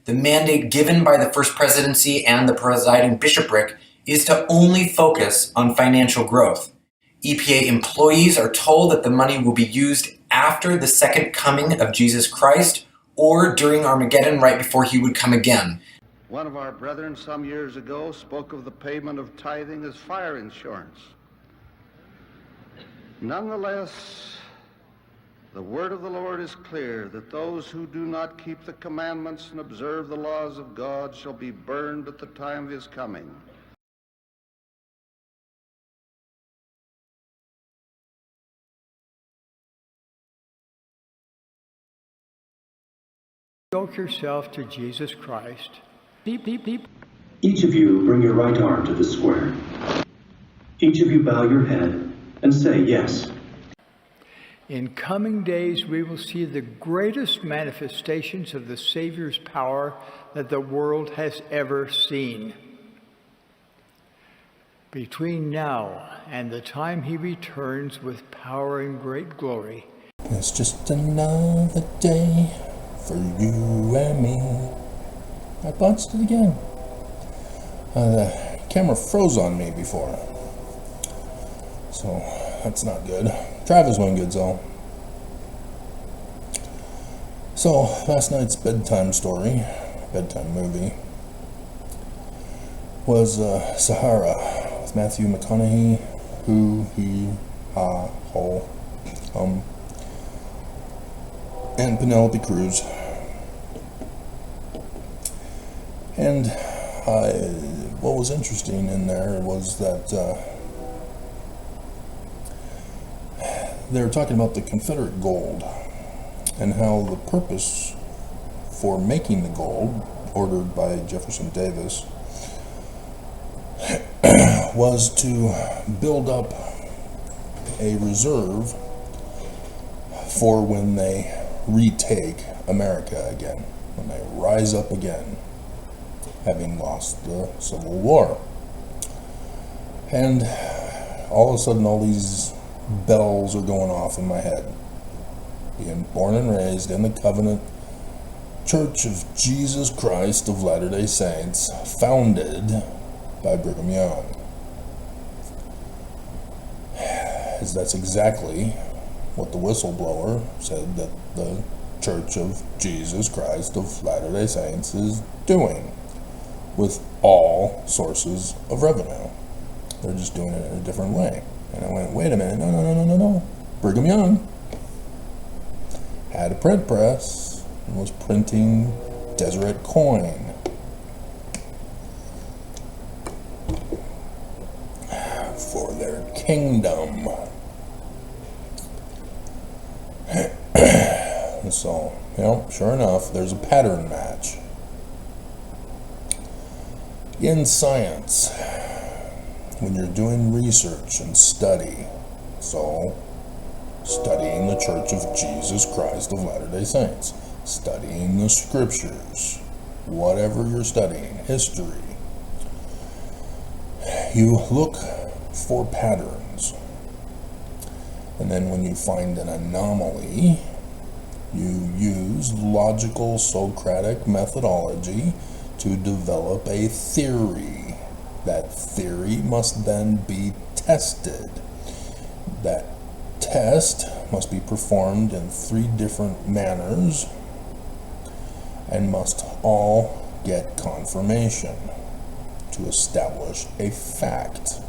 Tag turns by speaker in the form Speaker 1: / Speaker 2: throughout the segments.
Speaker 1: the mandate given by the First Presidency and the presiding bishopric is to only focus on financial growth. EPA employees are told that the money will be used after the second coming of Jesus Christ or during Armageddon right before he would come again.
Speaker 2: One of our brethren some years ago spoke of the payment of tithing as fire insurance. Nonetheless, the word of the Lord is clear that those who do not keep the commandments and observe the laws of God shall be burned at the time of his coming.
Speaker 3: Yoke yourself to Jesus Christ. Deep.
Speaker 4: Each of you bring your right arm to the square. Each of you bow your head and say yes.
Speaker 3: In coming days, we will see the greatest manifestations of the Savior's power that the world has ever seen. Between now and the time he returns with power and great glory,
Speaker 5: it's just another day for you and me. I botched it again. The camera froze on me before, so that's not good. Travis went good though. So last night's bedtime movie, was Sahara with Matthew McConaughey, who, he, ha, ho, and Penelope Cruz. And what was interesting in there was that they were talking about the Confederate gold and how the purpose for making the gold, ordered by Jefferson Davis, was to build up a reserve for when they retake America again, when they rise up again, having lost the Civil War. And all of a sudden all these bells are going off in my head. Being born and raised in the Covenant Church of Jesus Christ of Latter-day Saints, founded by Brigham Young. As that's exactly what the whistleblower said that the Church of Jesus Christ of Latter-day Saints is doing with all sources of revenue. They're just doing it in a different way. And I went, wait a minute, no. Brigham Young had a print press and was printing Deseret coin. For their kingdom. So, sure enough, there's a pattern match. In science, when you're doing research and study, so studying the Church of Jesus Christ of Latter-day Saints, studying the scriptures, whatever you're studying, history, you look for patterns. And then when you find an anomaly, you use logical Socratic methodology to develop a theory. That theory must then be tested. That test must be performed in 3 different manners and must all get confirmation to establish a fact.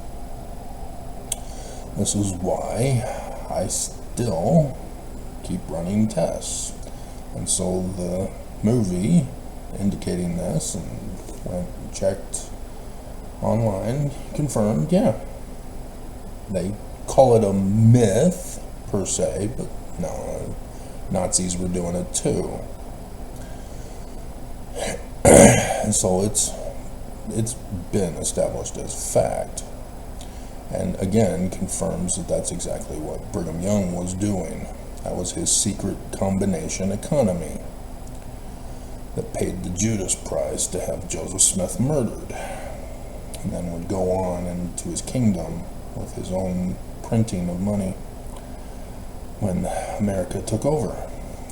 Speaker 5: This is why I still keep running tests. And so the movie indicating this, and went and checked online, confirmed, yeah. They call it a myth, per se, but no, Nazis were doing it too. And so it's been established as fact. And again, confirms that that's exactly what Brigham Young was doing. That was his secret combination economy that paid the Judas price to have Joseph Smith murdered, and then would go on into his kingdom with his own printing of money when America took over,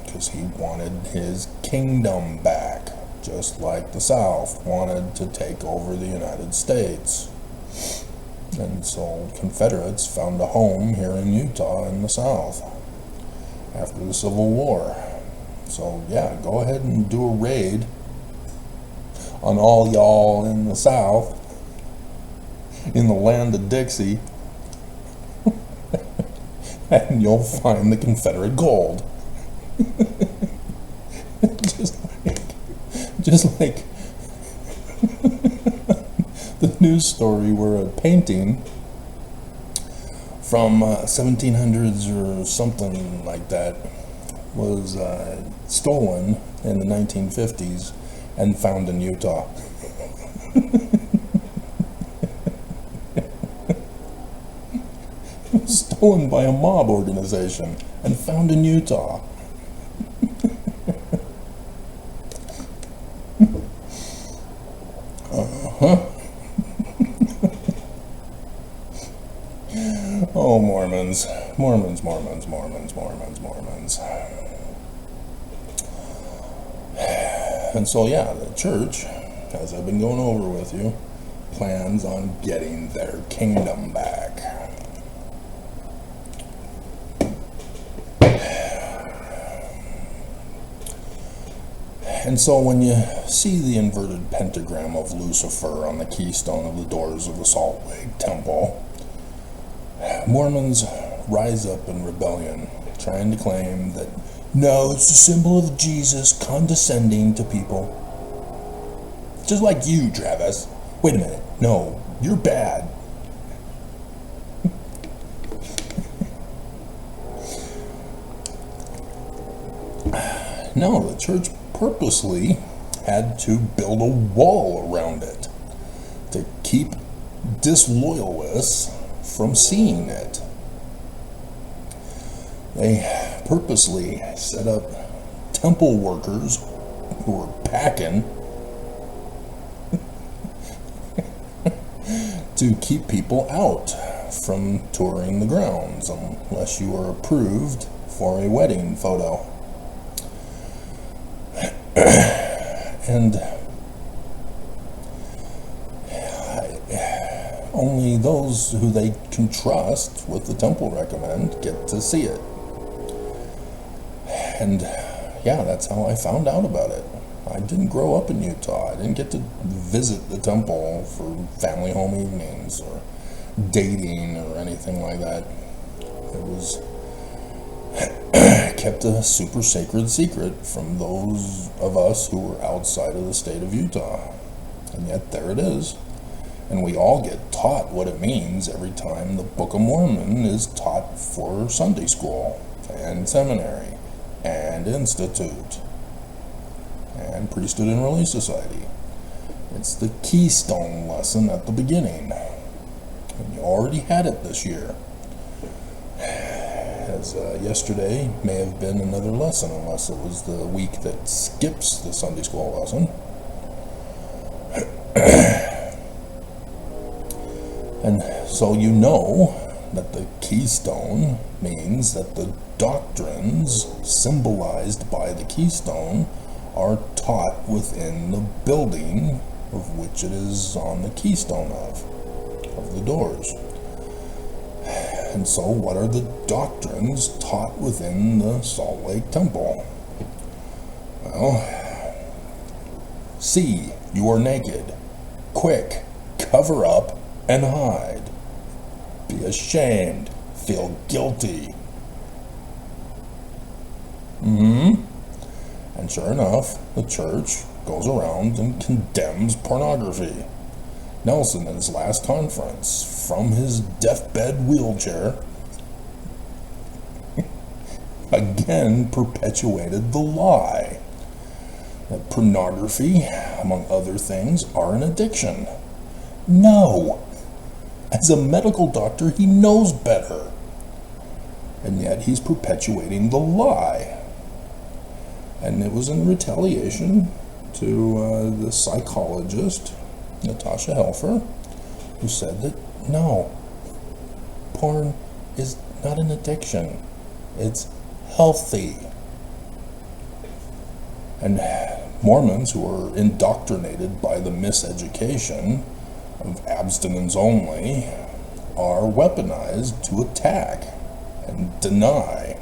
Speaker 5: because he wanted his kingdom back. just like the South wanted to take over the United States. And so Confederates found a home here in Utah in the South after the Civil War. So yeah, go ahead and do a raid on all y'all in the South, in the land of Dixie, and you'll find the Confederate gold. just like the news story where a painting from 1700s or something like that was stolen in the 1950s and found in Utah. Stolen by a mob organization and found in Utah. Oh, Mormons. And so, yeah, the church, as I've been going over with you, plans on getting their kingdom back. And so when you see the inverted pentagram of Lucifer on the keystone of the doors of the Salt Lake Temple, Mormons rise up in rebellion, trying to claim that, no, it's a symbol of Jesus condescending to people. Just like you, Travis. Wait a minute. No, you're bad. No, the church purposely had to build a wall around it to keep disloyalists from seeing it. They purposely set up temple workers who were packing to keep people out from touring the grounds unless you were approved for a wedding photo. And only those who they can trust with the temple recommend get to see it. And yeah, that's how I found out about it. I didn't grow up in Utah. I didn't get to visit the temple for family home evenings or dating or anything like that. It was kept a super sacred secret from those of us who were outside of the state of Utah. And yet there it is. And we all get taught what it means every time the Book of Mormon is taught for Sunday school and seminary and institute and priesthood and relief society. It's the keystone lesson at the beginning. And you already had it this year. As yesterday may have been another lesson, unless it was the week that skips the Sunday school lesson. And so you know that the keystone means that the doctrines symbolized by the keystone are taught within the building of which it is on the keystone of the doors. And so what are the doctrines taught within the Salt Lake Temple? Well, see, you are naked. Quick, cover up and hide. Be ashamed. Feel guilty. And sure enough, the church goes around and condemns pornography. Nelson, in his last conference, from his deathbed wheelchair, again perpetuated the lie that pornography, among other things, are an addiction. No! As a medical doctor, he knows better. And yet he's perpetuating the lie. And it was in retaliation to the psychologist, Natasha Helfer, who said that, no, porn is not an addiction. It's healthy. And Mormons, who are indoctrinated by the miseducation of abstinence only, are weaponized to attack and deny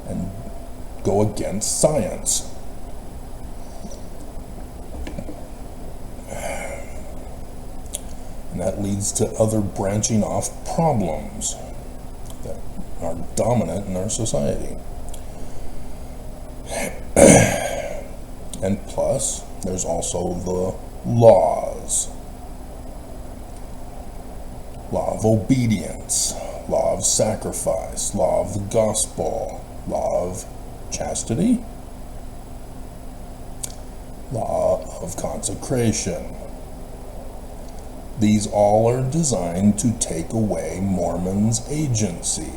Speaker 5: and go against science. And that leads to other branching off problems that are dominant in our society. And plus, there's also the laws. Law of obedience, law of sacrifice, law of the gospel, law of chastity, law of consecration. These all are designed to take away Mormons' agency.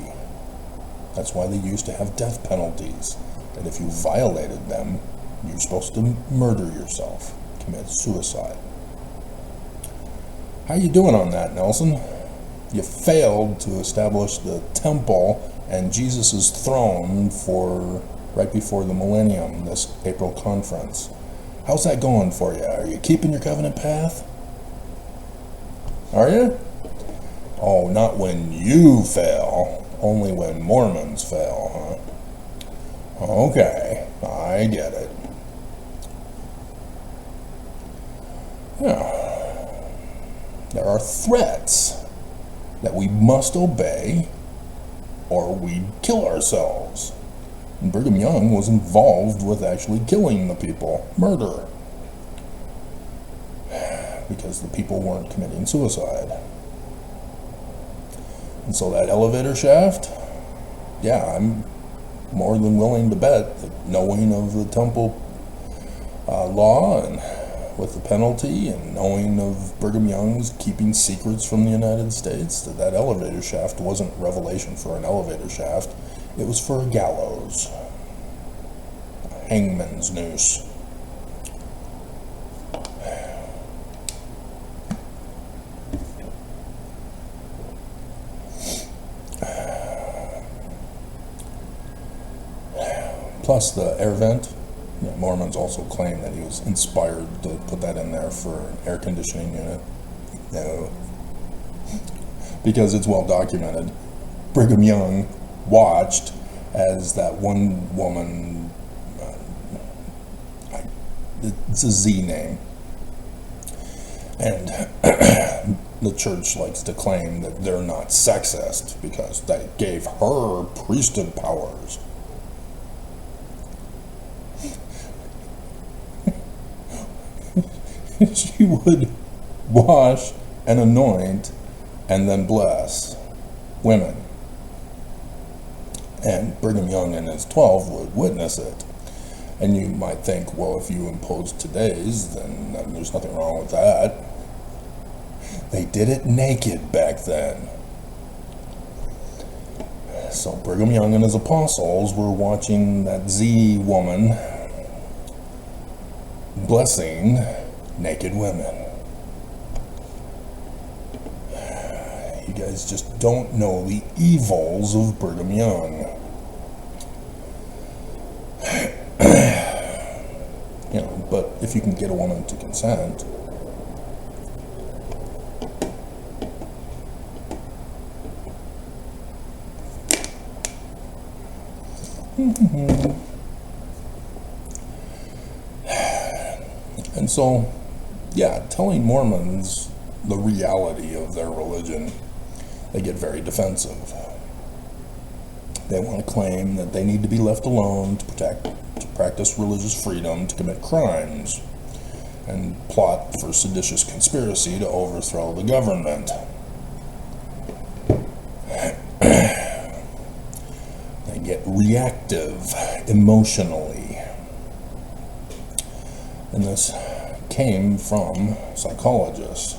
Speaker 5: That's why they used to have death penalties. That if you violated them, you're supposed to murder yourself, commit suicide. How you doing on that, Nelson? You failed to establish the temple and Jesus' throne for right before the Millennium, this April conference. How's that going for you? Are you keeping your covenant path? Are you? Oh, not when you fail, only when Mormons fail, huh? Okay, I get it. Yeah. There are threats that we must obey or we'd kill ourselves. And Brigham Young was involved with actually killing the people, murder, because the people weren't committing suicide. And so that elevator shaft, yeah, I'm more than willing to bet that knowing of the temple law and with the penalty and knowing of Brigham Young's keeping secrets from the United States, that elevator shaft wasn't revelation for an elevator shaft. It was for a gallows, a hangman's noose. Plus the air vent. Yeah, Mormons also claim that he was inspired to put that in there for an air conditioning unit. No. Because it's well documented. Brigham Young watched as that one woman, it's a Z name, and the church likes to claim that they're not sexist because that gave her priesthood powers. She would wash and anoint and then bless women. And Brigham Young and his 12 would witness it. And you might think, well, if you impose today's, then there's nothing wrong with that. They did it naked back then. So Brigham Young and his apostles were watching that Z woman blessing naked women. You guys just don't know the evils of Brigham Young. You know, but if you can get a woman to consent, and so, yeah, telling Mormons the reality of their religion, they get very defensive. They want to claim that they need to be left alone to practice religious freedom, to commit crimes, and plot for seditious conspiracy to overthrow the government. They get reactive emotionally. And this came from psychologists.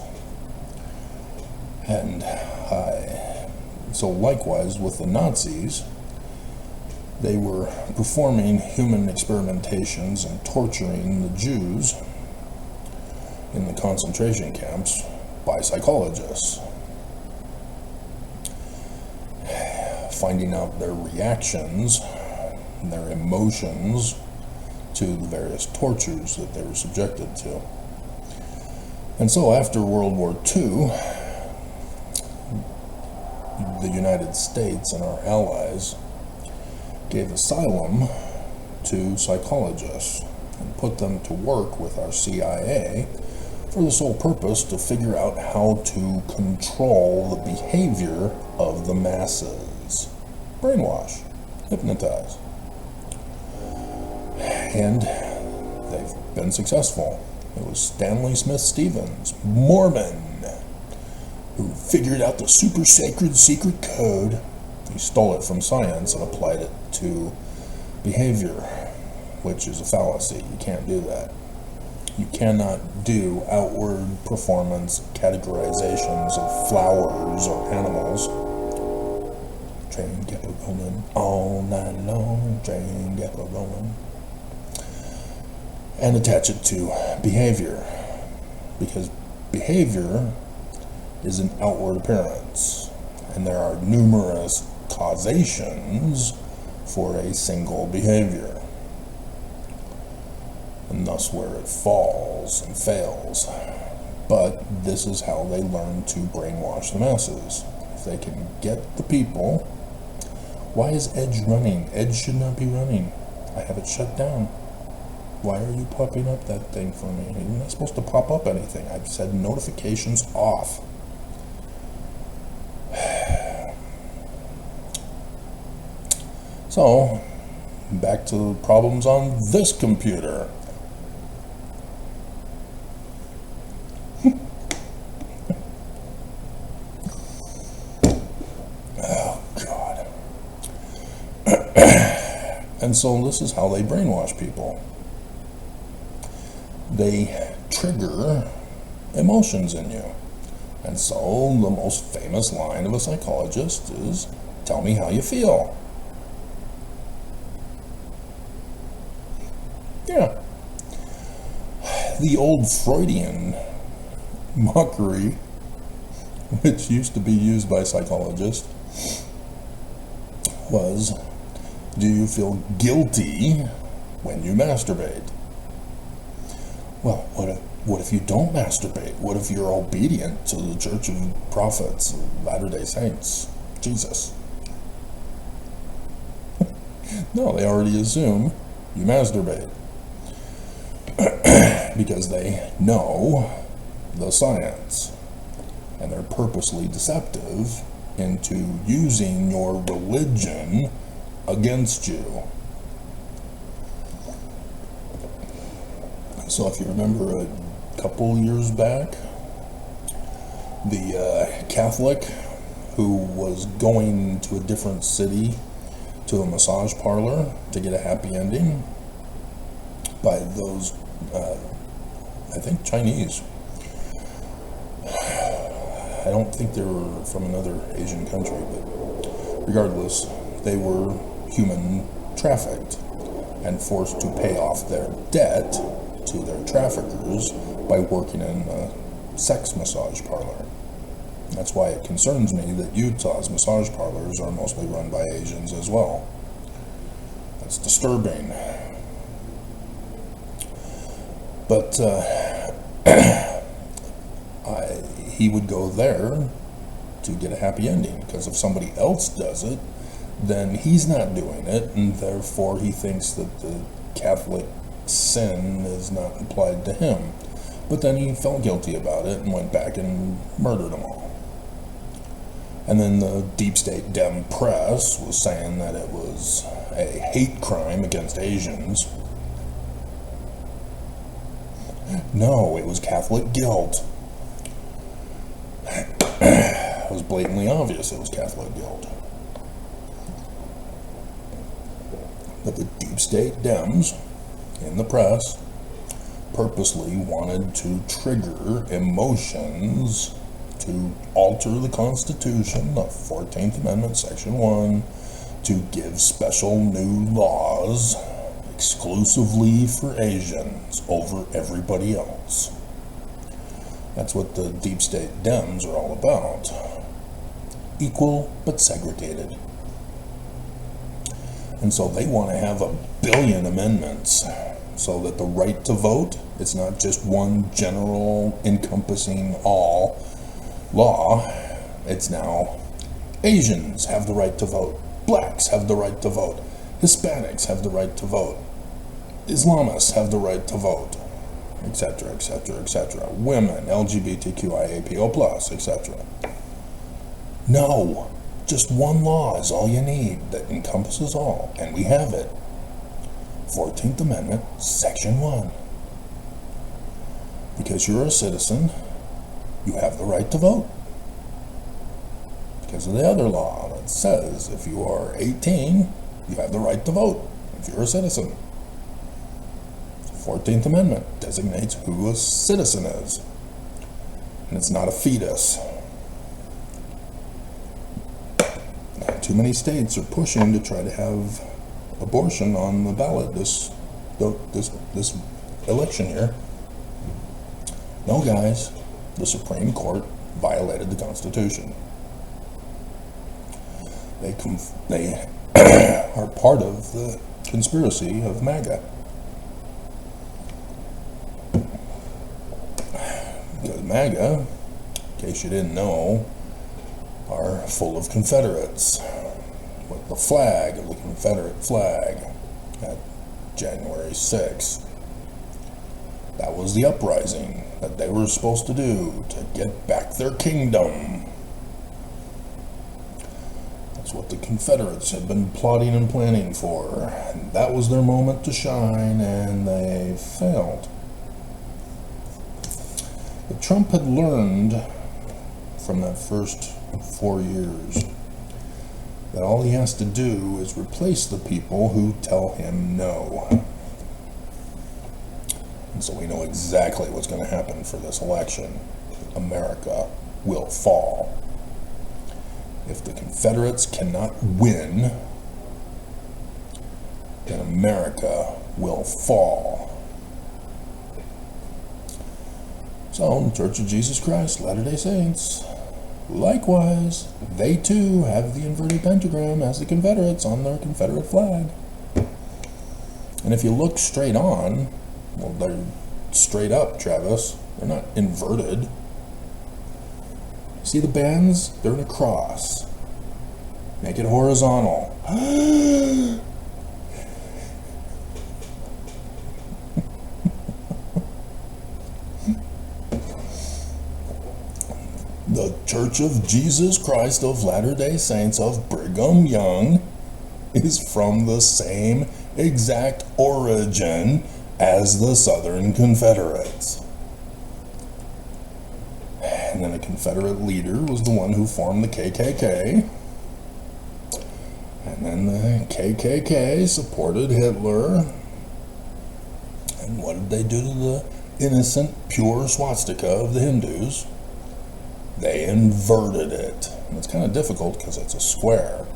Speaker 5: And so likewise with the Nazis, they were performing human experimentations and torturing the Jews in the concentration camps by psychologists, finding out their reactions, their emotions, to the various tortures that they were subjected to. And so after World War II, the United States and our allies gave asylum to psychologists and put them to work with our CIA for the sole purpose to figure out how to control the behavior of the masses. Brainwash, hypnotize. And they've been successful. It was Stanley Smith Stevens, Mormon, who figured out the super sacred secret code. He stole it from science and applied it to behavior, which is a fallacy. You can't do that. You cannot do outward performance categorizations of flowers or animals. Train kept a rolling all night long, train kept a rolling. And attach it to behavior, because behavior is an outward appearance, and there are numerous causations for a single behavior, and thus where it falls and fails. But this is how they learn to brainwash the masses. If they can get the people. Why is Edge running? Edge should not be running. I have it shut down. Why are you popping up that thing for me? You're not supposed to pop up anything. I've said notifications off. So, back to problems on this computer. Oh, God. And so this is how they brainwash people. They trigger emotions in you. And so the most famous line of a psychologist is, "Tell me how you feel." Yeah. The old Freudian mockery, which used to be used by psychologists, was, do you feel guilty when you masturbate? Well, what if you don't masturbate? What if you're obedient to the Church of Prophets, Latter-day Saints, Jesus? No, they already assume you masturbate. Because they know the science. And they're purposely deceptive into using your religion against you. So if you remember a couple years back, the Catholic who was going to a different city to a massage parlor to get a happy ending by those, I think, Chinese. I don't think they were from another Asian country, but regardless, they were human trafficked and forced to pay off their debt to their traffickers by working in a sex massage parlor. That's why it concerns me that Utah's massage parlors are mostly run by Asians as well. That's disturbing. But he would go there to get a happy ending, because if somebody else does it, then he's not doing it, and therefore he thinks that the Catholic sin is not applied to him. But then he felt guilty about it and went back and murdered them all. And then the deep state Dem press was saying that it was a hate crime against Asians. No, it was Catholic guilt. It was blatantly obvious it was Catholic guilt. But the deep state Dems in the press purposely wanted to trigger emotions to alter the Constitution, the 14th Amendment, Section 1, to give special new laws exclusively for Asians over everybody else. That's what the deep state Dems are all about. Equal but segregated. And so they want to have 1 billion amendments so that the right to vote, it's not just one general encompassing all law. It's now Asians have the right to vote, blacks have the right to vote, Hispanics have the right to vote, Islamists have the right to vote, etc., etc., etc. Women, LGBTQIAPO+, etc. No, just one law is all you need that encompasses all, and we have it. 14th Amendment, Section 1. Because you're a citizen, you have the right to vote. Because of the other law that says if you are 18, you have the right to vote if you're a citizen. 14th Amendment designates who a citizen is. And it's not a fetus. Not too many states are pushing to try to have abortion on the ballot this election year. No, guys, the Supreme Court violated the Constitution. They are part of the conspiracy of MAGA. Because MAGA, in case you didn't know, are full of Confederates with the flag of the Confederate flag at January 6th. That was the uprising that they were supposed to do to get back their kingdom. That's what the Confederates had been plotting and planning for. And that was their moment to shine, and they failed. But Trump had learned from that first 4 years that all he has to do is replace the people who tell him no. And so we know exactly what's going to happen for this election. America will fall. If the Confederates cannot win, then America will fall. So, the Church of Jesus Christ, Latter-day Saints, likewise, they too have the inverted pentagram as the Confederates on their Confederate flag. And if you look straight on, well, they're straight up, Travis. They're not inverted. See the bands? They're in a cross. Make it horizontal. The Church of Jesus Christ of Latter-day Saints of Brigham Young is from the same exact origin as the Southern Confederates. And then a Confederate leader was the one who formed the KKK. And then the KKK supported Hitler. And what did they do to the innocent, pure swastika of the Hindus? They inverted it. And it's kind of difficult because it's a square.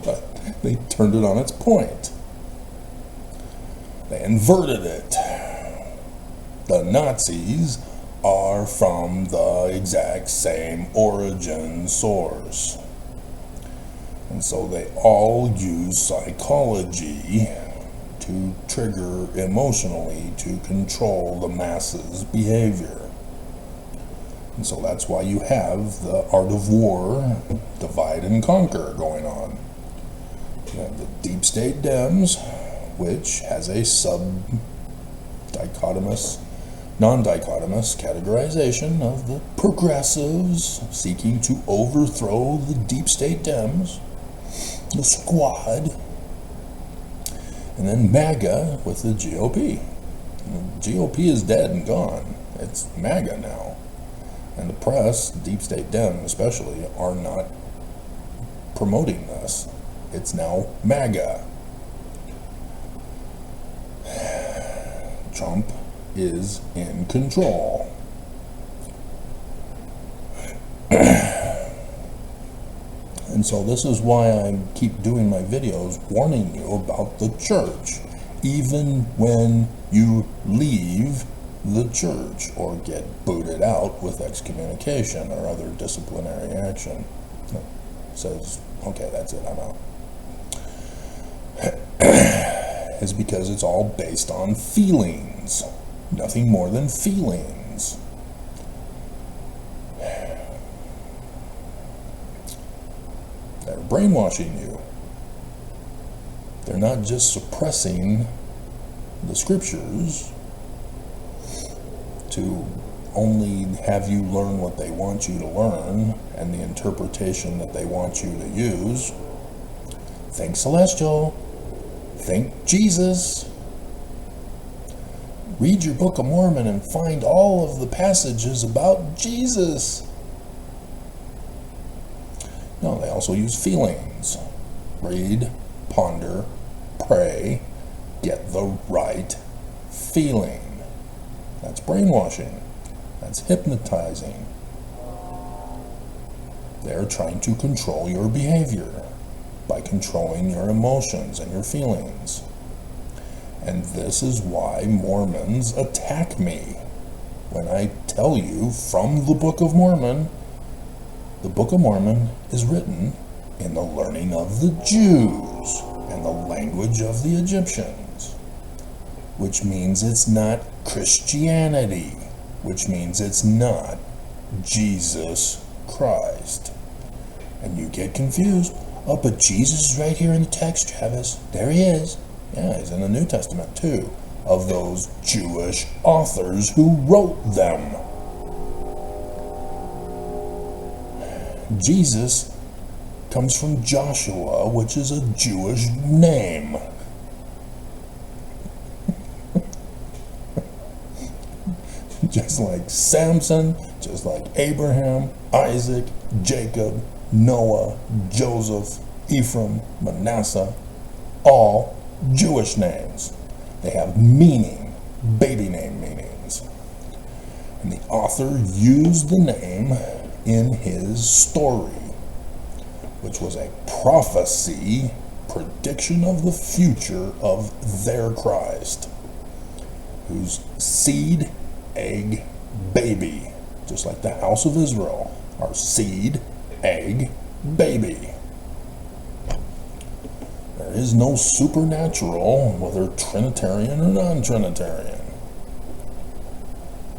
Speaker 5: But they turned it on its point. They inverted it. The Nazis are from the exact same origin source. And so they all use psychology to trigger emotionally to control the masses' behavior. And so that's why you have the art of war, divide and conquer going on. You have the deep state Dems, which has a non-dichotomous categorization of the progressives seeking to overthrow the deep state Dems, the squad, and then MAGA with the GOP. And the GOP is dead and gone. It's MAGA now. And the press, deep state Dem especially, are not promoting this. It's now MAGA. Trump is in control. And so this is why I keep doing my videos warning you about the church. Even when you leave the church or get booted out with excommunication or other disciplinary action. It says, okay, that's it, I'm out. is because it's all based on feelings. Nothing more than feelings. They're brainwashing you. They're not just suppressing the scriptures to only have you learn what they want you to learn and the interpretation that they want you to use. Think celestial. Think Jesus. Read your Book of Mormon and find all of the passages about Jesus. No, they also use feelings. Read, ponder, pray, get the right feeling. That's brainwashing. That's hypnotizing. They're trying to control your behavior by controlling your emotions and your feelings. And this is why Mormons attack me. When I tell you from the Book of Mormon, the Book of Mormon is written in the learning of the Jews and the language of the Egyptians, which means it's not Christianity, which means it's not Jesus Christ. And you get confused. Oh, but Jesus is right here in the text, Travis. There he is. Yeah, he's in the New Testament too, of those Jewish authors who wrote them. Jesus comes from Joshua, which is a Jewish name. Just like Samson, just like Abraham, Isaac, Jacob, Noah, Joseph, Ephraim, Manasseh, all Jewish names. They have meaning, baby name meanings. And the author used the name in his story, which was a prophecy, prediction of the future of their Christ, whose seed, egg, baby, just like the house of Israel, are seed, egg, baby. There is no supernatural, whether Trinitarian or non-Trinitarian.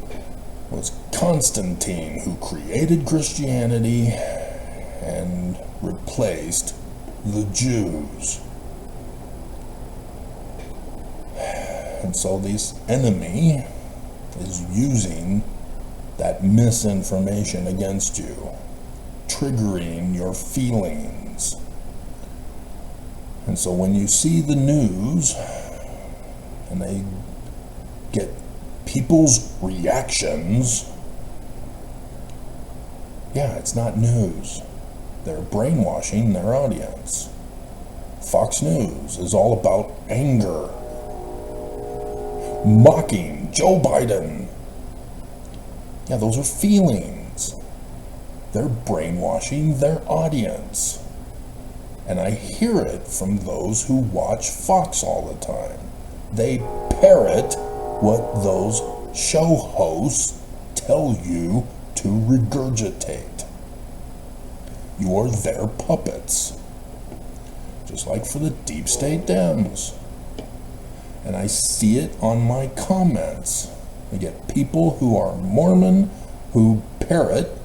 Speaker 5: It was Constantine who created Christianity and replaced the Jews. And so this enemy is using that misinformation against you, triggering your feelings. And so when you see the news and they get people's reactions, yeah, it's not news. They're brainwashing their audience. Fox News is all about anger, mocking Joe Biden. Yeah, those are feelings. They're brainwashing their audience. And I hear it from those who watch Fox all the time. They parrot what those show hosts tell you to regurgitate. You are their puppets. Just like for the deep state Dems. And I see it on my comments. I get people who are Mormon who parrot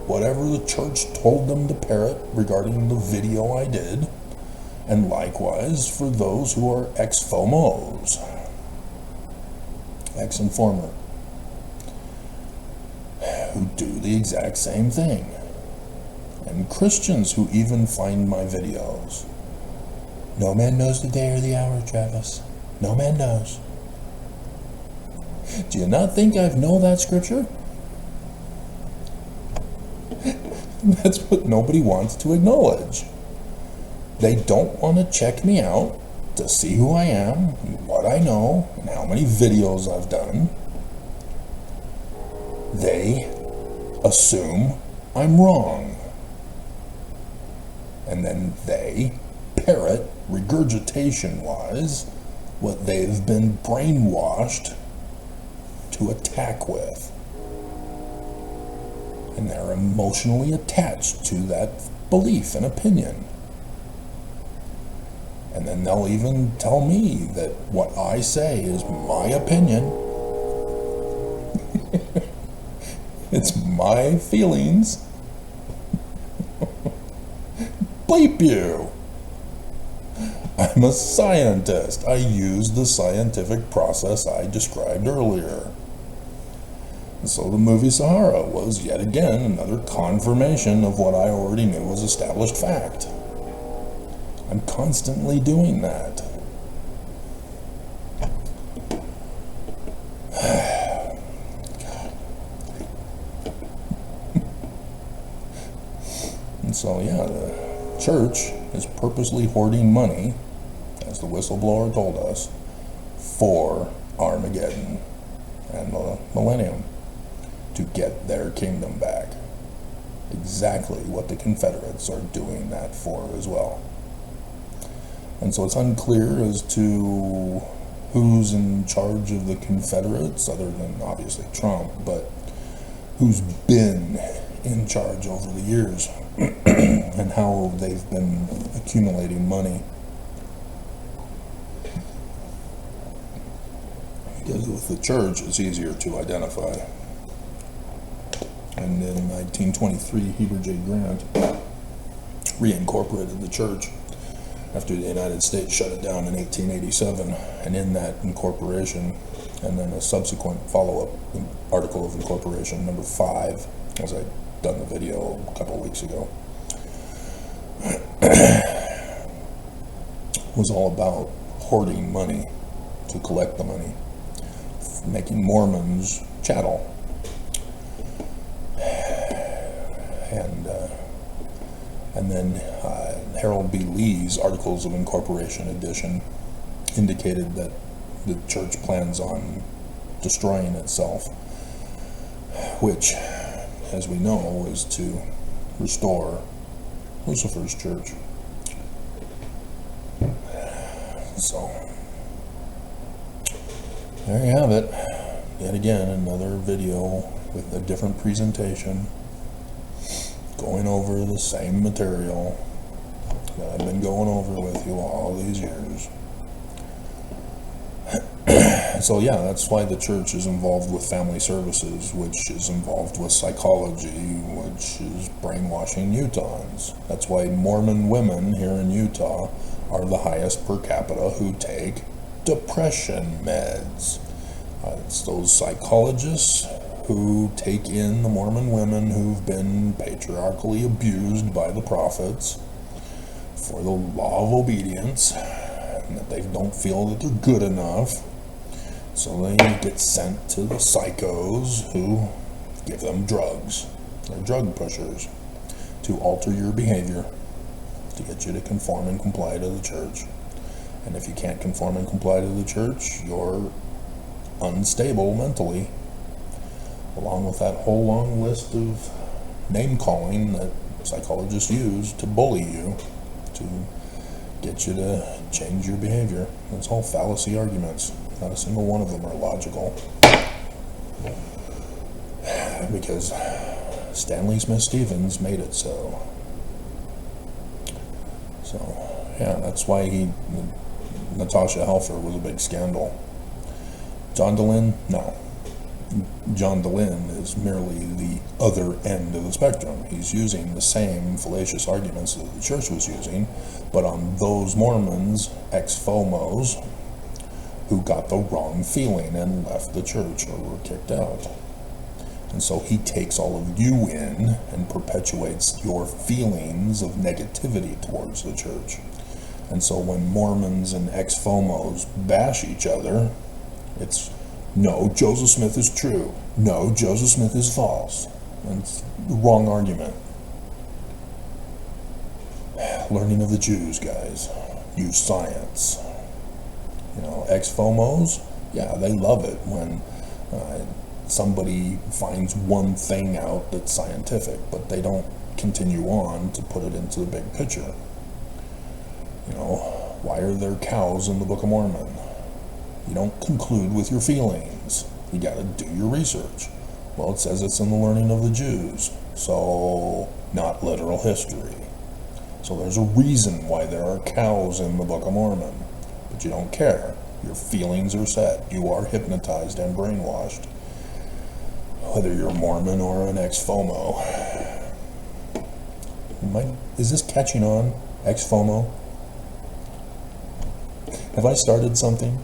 Speaker 5: whatever the church told them to parrot regarding the video I did, and likewise for those who are ex-FOMOs, ex-informer, who do the exact same thing, and Christians who even find my videos. No man knows the day or the hour, Travis. No man knows. Do you not think I know that scripture? That's what nobody wants to acknowledge. They don't want to check me out to see who I am, what I know, and how many videos I've done. They assume I'm wrong. And then they parrot, regurgitation-wise, what they've been brainwashed to attack with. And they're emotionally attached to that belief and opinion. And then they'll even tell me that what I say is my opinion. It's my feelings. Bleep you! I'm a scientist. I use the scientific process I described earlier. And so the movie Sahara was yet again another confirmation of what I already knew was established fact. I'm constantly doing that. And so, yeah, the church is purposely hoarding money, as the whistleblower told us, for Armageddon and the Millennium, to get their kingdom back. Exactly what the Confederates are doing that for as well. And so it's unclear as to who's in charge of the Confederates, other than obviously Trump, but who's been in charge over the years and how they've been accumulating money. Because with the church, it's easier to identify. And in 1923, Heber J. Grant reincorporated the church after the United States shut it down in 1887, and in that incorporation, and then a subsequent follow-up article of incorporation, number 5, as I'd done the video a couple of weeks ago, was all about hoarding money to collect the money, making Mormons chattel. And then Harold B. Lee's Articles of Incorporation edition indicated that the church plans on destroying itself, which, as we know, is to restore Lucifer's church. So, there you have it. Yet again, another video with a different presentation, going over the same material that I've been going over with you all these years. So yeah, that's why the church is involved with family services, which is involved with psychology, which is brainwashing Utahns. That's why Mormon women here in Utah are the highest per capita who take depression meds. It's those psychologists who take in the Mormon women who've been patriarchally abused by the prophets for the law of obedience, and that they don't feel that they're good enough. So they get sent to the psychos who give them drugs. They're drug pushers to alter your behavior, to get you to conform and comply to the church. And if you can't conform and comply to the church, you're unstable mentally, along with that whole long list of name-calling that psychologists use to bully you, to get you to change your behavior. It's all fallacy arguments. Not a single one of them are logical. Because Stanley Smith Stevens made it so. So, yeah, that's why Natasha Helfer was a big scandal. John Dehlin? No. John Dehlin is merely the other end of the spectrum. He's using the same fallacious arguments that the church was using, but on those Mormons, ex-FOMOs, who got the wrong feeling and left the church or were kicked out. And so he takes all of you in and perpetuates your feelings of negativity towards the church. And so when Mormons and ex-FOMOs bash each other, it's, no, Joseph Smith is true. No, Joseph Smith is false. And it's the wrong argument. Learning of the Jews, guys. Use science. You know, ex-FOMOs, yeah, they love it when somebody finds one thing out that's scientific, but they don't continue on to put it into the big picture. You know, why are there cows in the Book of Mormon? You don't conclude with your feelings. You got to do your research. Well, it says it's in the learning of the Jews, so not literal history. So So there's a reason why there are cows in the Book of Mormon. But you don't care. Your feelings are set. You are hypnotized and brainwashed. Whether you're Mormon or an ex-FOMO. Is this catching on? Ex-FOMO? Have I started something?